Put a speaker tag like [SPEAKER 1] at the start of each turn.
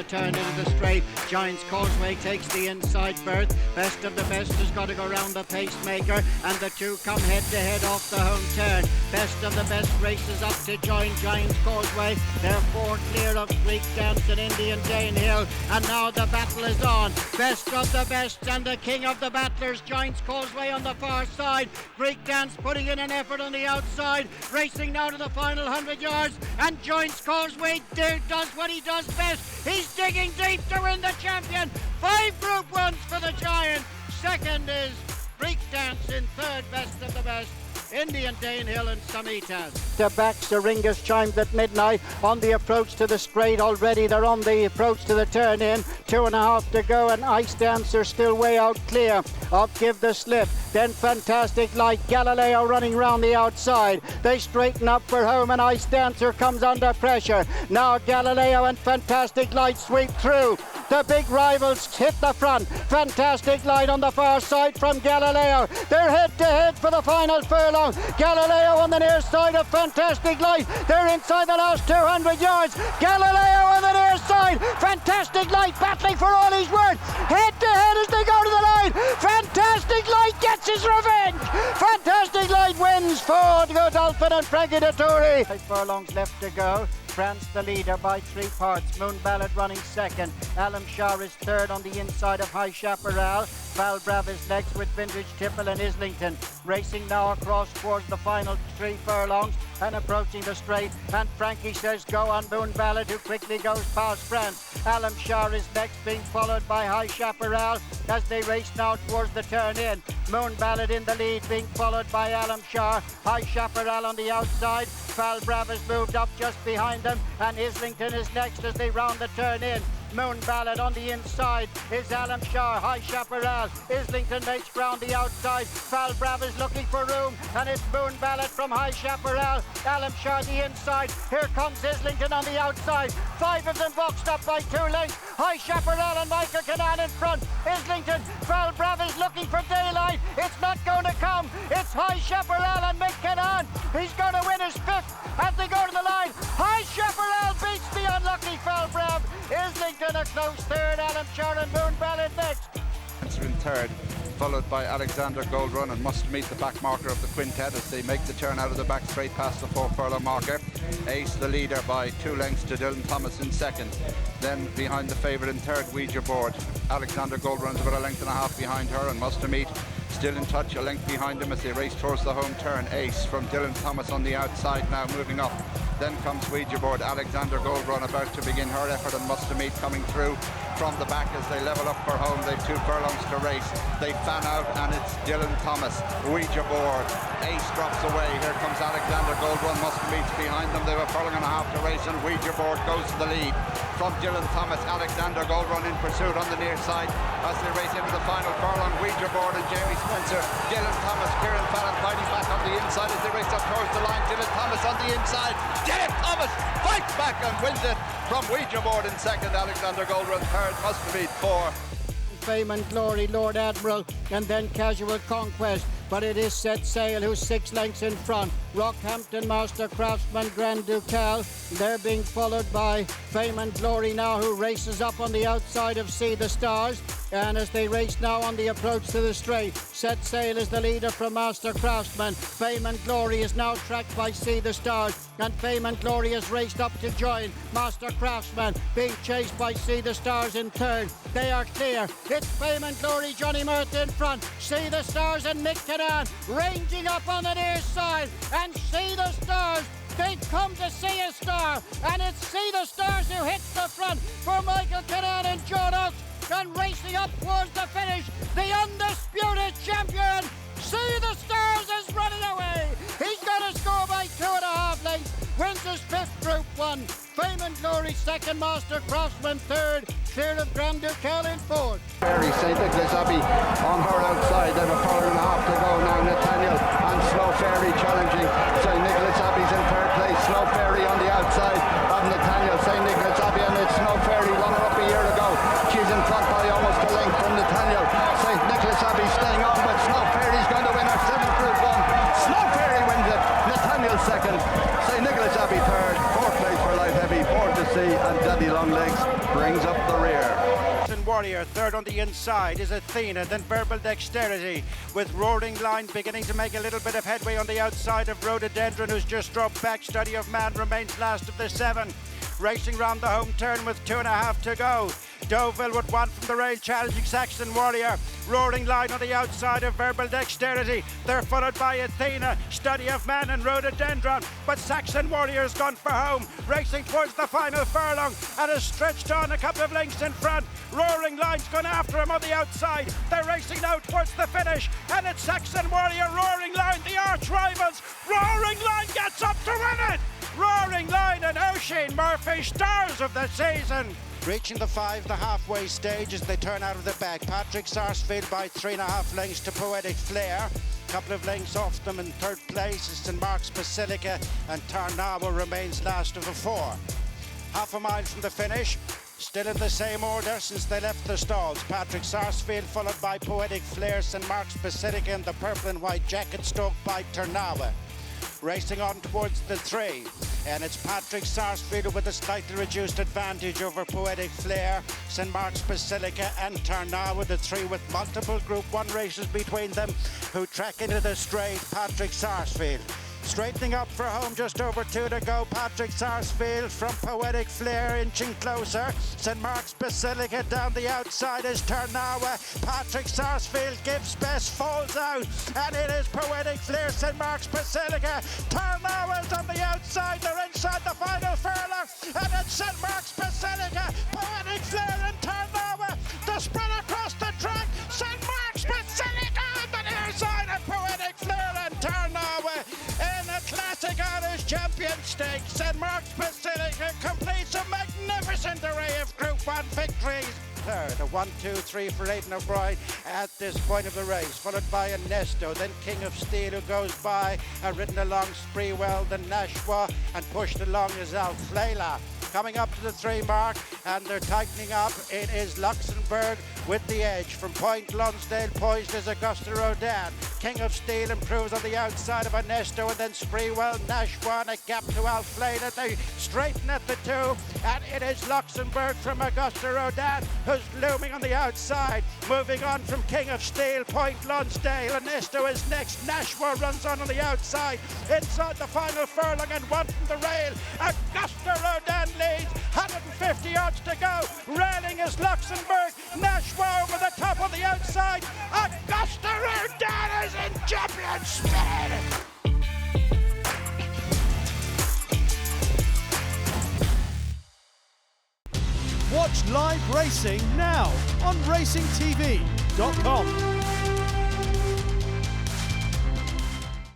[SPEAKER 1] turn into the straight. Giant's Causeway takes the inside berth. Best of the Best has got to go round the pacemaker, and the two come head to head off the home turn. Best of the Best races up to join Giant's Causeway. They're four clear of Greek Dance and Indian Danehill, and now the battle is on. Best of the Best and the king of the battlers, Giant's Causeway on the far side. Greek Dance putting in an effort on the outside, racing now to the final 100 yards, and Giant's Causeway does what he does best. He's digging deep to win the champion. 5 Group 1s for the Giant. Second is Greek Dance, in third Best of the Best, Indian Danehill and Samitas. The back, Syringas chimed at midnight on the approach to the straight already. They're on the approach to the turn in. 2.5 to go, and Ice Dancer still way out clear of Give the Slip. Then Fantastic Light, Galileo running round the outside. They straighten up for home, and Ice Dancer comes under pressure. Now Galileo and Fantastic Light sweep through. The big rivals hit the front. Fantastic Light on the far side from Galileo. They're head to head for the final furlong. Galileo on the near side of Fantastic Light. They're inside the last 200 yards. Galileo on the near side. Fantastic Light battling for all he's worth. Head to head as they go to the line. Fantastic Light gets his revenge. Fantastic Light wins for Godolphin and Frankie Dettori. 5 furlongs left to go. France the leader by 3 parts. Moon Ballad running second. Alam Shah is third on the inside of High Chaparral. Val Brav is next with Vintage Tipple and Islington. Racing now across towards the final 3 furlongs and approaching the straight. And Frankie says go on Moon Ballad, who quickly goes past France. Alam Shah is next, being followed by High Chaparral as they race now towards the turn in. Moon Ballad in the lead, being followed by Alam Shah. High Chaparral on the outside. Val Brav has moved up just behind them, and Islington is next as they round the turn in. Moon Ballad on the inside is Alam Shah. High Chaparral. Islington makes ground the outside. Val Brav is looking for room, and it's Moon Ballad from High Chaparral. Alam Shah the inside. Here comes Islington on the outside. 5 of them boxed up by 2 lengths. High Chaparral and Michael Canaan in front. Islington. Val Brav is looking for daylight. It's not going to come. It's High Chaparral and Mick Canaan. He's going to win his 5th as they go to the line. High Chaparral beats the unlucky Val Brav. Islington a close third, Alam Shah and Moon Ballad next.
[SPEAKER 2] In third, followed by Alexander Gold Run, and must meet the back marker of the quintet as they make the turn out of the back straight past the 4 furlong marker. Ace the leader by 2 lengths to Dylan Thomas in second. Then behind the favourite in third, Ouija Board. Alexander Gold Run's about 1.5 lengths behind her, and must meet still in touch, a length behind him as they race towards the home turn. Ace from Dylan Thomas on the outside now, moving up. Then comes Ouija Board. Alexander Gold Run about to begin her effort, and must meet coming through from the back as they level up for home. They've 2 furlongs to race. They fan out, and it's Dylan Thomas. Ouija Board. Ace drops away. Here comes Alexander Gold Run. Must meets behind them. They have 1.5 furlongs to race, and Ouija Board goes to the lead. From Dylan Thomas, Alexander Gold Run in pursuit on the near side as they race into the final furlong. Ouija Board and Jamie Spencer. Dylan Thomas, Kieran Fallon fighting back on the inside as they race up towards the line. Dylan Thomas on the inside. Dylan Thomas fights back and wins it from Ouija Board in second. Alexander Gold Run third. Must meet 4.
[SPEAKER 1] Fame and Glory, Lord Admiral, and then Casual Conquest. But it is Set Sail who's 6 lengths in front. Rockhampton, Master Craftsman, Grand Ducal. They're being followed by Fame and Glory now, who races up on the outside of See the Stars. And as they race now on the approach to the straight, Set Sail is the leader from Master Craftsman. Fame and Glory is now tracked by See the Stars, and Fame and Glory has raced up to join Master Craftsman, being chased by See the Stars in third. They are clear. It's Fame and Glory, Johnny Murtha in front. See the Stars and Mick Canaan ranging up on the near side, and See the Stars. They've come to see a star, and it's See the Stars who hits the front for Michael Canaan and John Oaks. And racing up towards the finish, the undisputed champion, See the Stars is running away. He's going to score by 2.5 lengths, wins his 5th Group 1. Fame and Glory second, Master Craftsman third, clear of Grand Ducal in fourth.
[SPEAKER 2] Mary St. Nicholas Abbey on her outside. They have 1.5 furlongs to go now. Nathaniel and Slow Fairy challenging. St. Nicholas Abbey's in third place. Slow Fairy on the outside of Nathaniel. St. Nicholas Abbey, and it's Slow Fairy, runner up a year ago. She's in front by almost a length from Nathaniel. St. Nicholas Abbey staying on, but Slow Fairy's going to win her 7th Group 1. Slow Fairy wins it. Nathaniel second. St. Nicholas Abbey third. 4th place for Light Heavy. 4th to See and Daddy Longlegs. brings up the rear.
[SPEAKER 1] Warrior, third on the inside is Athena, then Verbal Dexterity, with Roaring Line beginning to make a little bit of headway on the outside of Rhododendron, who's just dropped back. Study of Man remains last of the 7. Racing round the home turn with 2.5 to go. Deauville with 1 from the rail, challenging Saxon Warrior. Roaring Line on the outside of Verbal Dexterity. They're followed by Athena, Study of Man and Rhododendron. But Saxon Warrior's gone for home, racing towards the final furlong and has stretched on a couple of lengths in front. Roaring Line's gone after him on the outside. They're racing now towards the finish, and it's Saxon Warrior, Roaring Line, the arch rivals. Roaring Line gets up to win it! Roaring Line and Oisin Murphy, stars of the season. Reaching the 5, the halfway stage as they turn out of the back. Patrick Sarsfield by 3.5 lengths to Poetic Flair. Couple of lengths off them in third place is St Mark's Basilica, and Tarnawa remains last of the 4. Half a mile from the finish, still in the same order since they left the stalls. Patrick Sarsfield followed by Poetic Flair, St Mark's Basilica in the purple and white jacket, stoked by Tarnawa. Racing on towards the 3, and it's Patrick Sarsfield with a slightly reduced advantage over Poetic Flair, St Mark's Basilica and Tarnawa, the 3 with multiple Group 1 races between them, who track into the straight. Patrick Sarsfield straightening up for home, just over 2 to go. Patrick Sarsfield from Poetic Flair inching closer. St Mark's Basilica down the outside is Tarnawa. Patrick Sarsfield gives best, falls out, and it is Poetic Flair, St Mark's Basilica. Tarnawa's on the outside, they're inside the final furlong, and it's St Mark's Basilica, Poetic Flair and Tarnawa. The spread across the track, St Mark's Basilica on the near side of Poetic Flair and Tarnawa. Classic Irish Champion Stakes, St Mark's Basilica completes a magnificent array of Group 1 victories. Third, a 1, 2, 3 for Aidan O'Brien at this point of the race, followed by Ernesto, then King of Steel, who goes by, and ridden along Spreewell, then Nashwa, and pushed along is Alflela. Coming up to the 3 mark, and they're tightening up. It is Luxembourg with the edge. From Point Lonsdale, poised is Auguste Rodin. King of Steel improves on the outside of Ernesto, and then Spreewell, Nashwa, and a gap to Alflela. They straighten at the 2, and it is Luxembourg from Auguste Rodin, who's looming on the outside. Moving on from King of Steel, Point Lonsdale. Ernesto is next. Nashwa runs on the outside. Inside the final furlong and 1 from the rail. Auguste Rodin leads, 150 yards to go. Railing is Luxembourg. Nashwa over the top on the outside. Auguste Rodin is in champion speed.
[SPEAKER 3] Watch live racing now on racingtv.com.